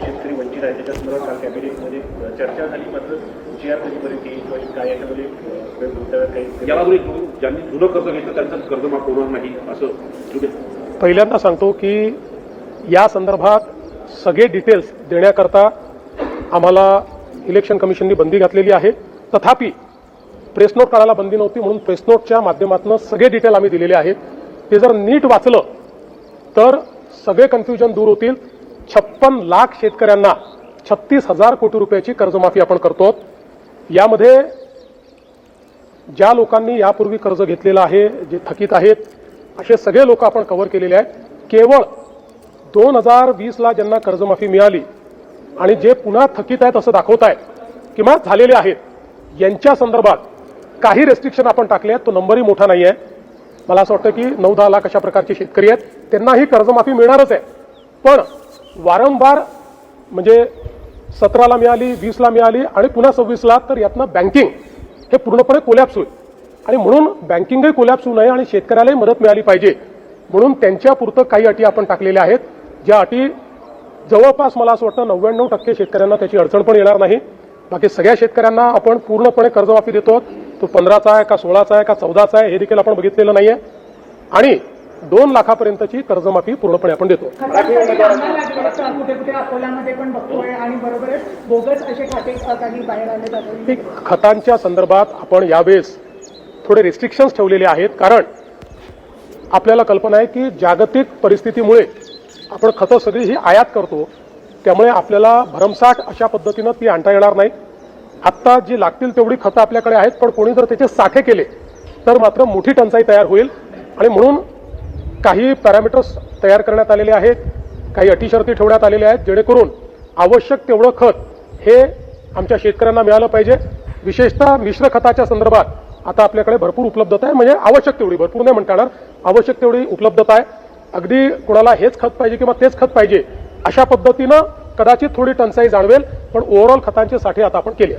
शेतकरी वंचित आहे त्याच्या संदर्भात काल कॅबिनेटमध्ये चर्चा झाली, मात्र GR कधीपर्यंत येईल किंवा काय याच्यामध्ये काही यामध्ये ज्यांनी जुनं कर्ज घेतलं त्यांचं कर्ज माफ होणार नाही असं पहिल्यांदा सांगतो की या संदर्भात सगळे डिटेल्स देण्याकरता आम्हाला इलेक्शन कमिशननी बंदी घातलेली आहे. तथापि प्रेस नोट काढायला बंदी नव्हती म्हणून प्रेस नोटच्या माध्यमातून सगळे डिटेल आम्ही दिलेले आहेत. ते जर नीट वाचलं तर सगळे कन्फ्युजन दूर होतील. 56 लाख शेतकऱ्यांना 36,000 कोटी रुपयाची कर्जमाफी आपण करतो. यामध्ये ज्या लोकांनी यापूर्वी कर्ज घेतलेलं आहे, जे थकीत आहेत, असे सगळे लोक आपण कव्हर केलेले आहेत. केवळ 2020ला ज्यांना कर्जमाफी मिळाली आणि जे पुन्हा थकीत आहेत असं दाखवत आहे किंवा झालेले आहेत, यांच्या संदर्भात काही रेस्ट्रिक्शन आपण टाकले आहेत. तो नंबरही मोठा नाही आहे. मला असं वाटतं की 9-10 लाख अशा प्रकारचे शेतकरी आहेत, त्यांनाही कर्जमाफी मिळणारच आहे. पण वारंवार म्हणजे 17ला मिळाली, 20ला मिळाली आणि पुन्हा 26ला, तर यातनं बँकिंग हे पूर्णपणे कोलॅप्स होईल. आणि म्हणून बँकिंगही कोलॅप्स होऊ नये आणि शेतकऱ्यालाही मदत मिळाली पाहिजे म्हणून त्यांच्यापुरतं काही अटी आपण टाकलेल्या आहेत. ज्या अटी जवळपास मला असं वाटतं 99% शेतकऱ्यांना त्याची अडचण पण येणार नाही. बाकी सगळ्या शेतकऱ्यांना आपण पूर्णपणे कर्जमाफी देतो. तो 15चा आहे का 16चा आहे का 14चा आहे हे देखील आपण बघितलेलं नाहीये. आणि 2 लाखापर्यंतची कर्जमाफी पूर्णपणे आपण देतो. कुठे अकोल्यामध्ये पण बघतोय आणि बरोबरच बोगस असे खाते काही बाहेर आले जातात. खतांच्या संदर्भात आपण यावेळेस थोडे रिस्ट्रिक्शन्स ठेवलेले आहेत. कारण आपल्याला कल्पना आहे की जागतिक परिस्थितीमुळे आपण खतं सगळी ही आयात करतो, त्यामुळे आपल्याला भरमसाठ अशा पद्धतीनं ती आणता येणार नाही. आत्ता जी लागतील तेवढी खतं आपल्याकडे आहेत, पण कोणी जर त्याचे साठे केले तर मात्र मोठी टंचाई तयार होईल. आणि म्हणून काही पॅरामीटर्स तयार करण्यात आलेले आहेत, काही अटी शर्ती ठेवण्यात आलेल्या आहेत, जेणेकरून आवश्यक तेवढं खत हे आमच्या शेतकऱ्यांना मिळालं पाहिजे. विशेषतः मिश्र खताच्या संदर्भात आता आपल्याकडे भरपूर उपलब्धता आहे. म्हणजे आवश्यक तेवढी, भरपूर नाही म्हणता येणार, आवश्यक तेवढी उपलब्धता आहे. अगदी कोणाला हेच खत पाहिजे किंवा तेच खत पाहिजे अशा पद्धतीनं कदाचित थोडी टंचाई जाणवेल, पण ओव्हरऑल खतांचे साठे आता आपण केले.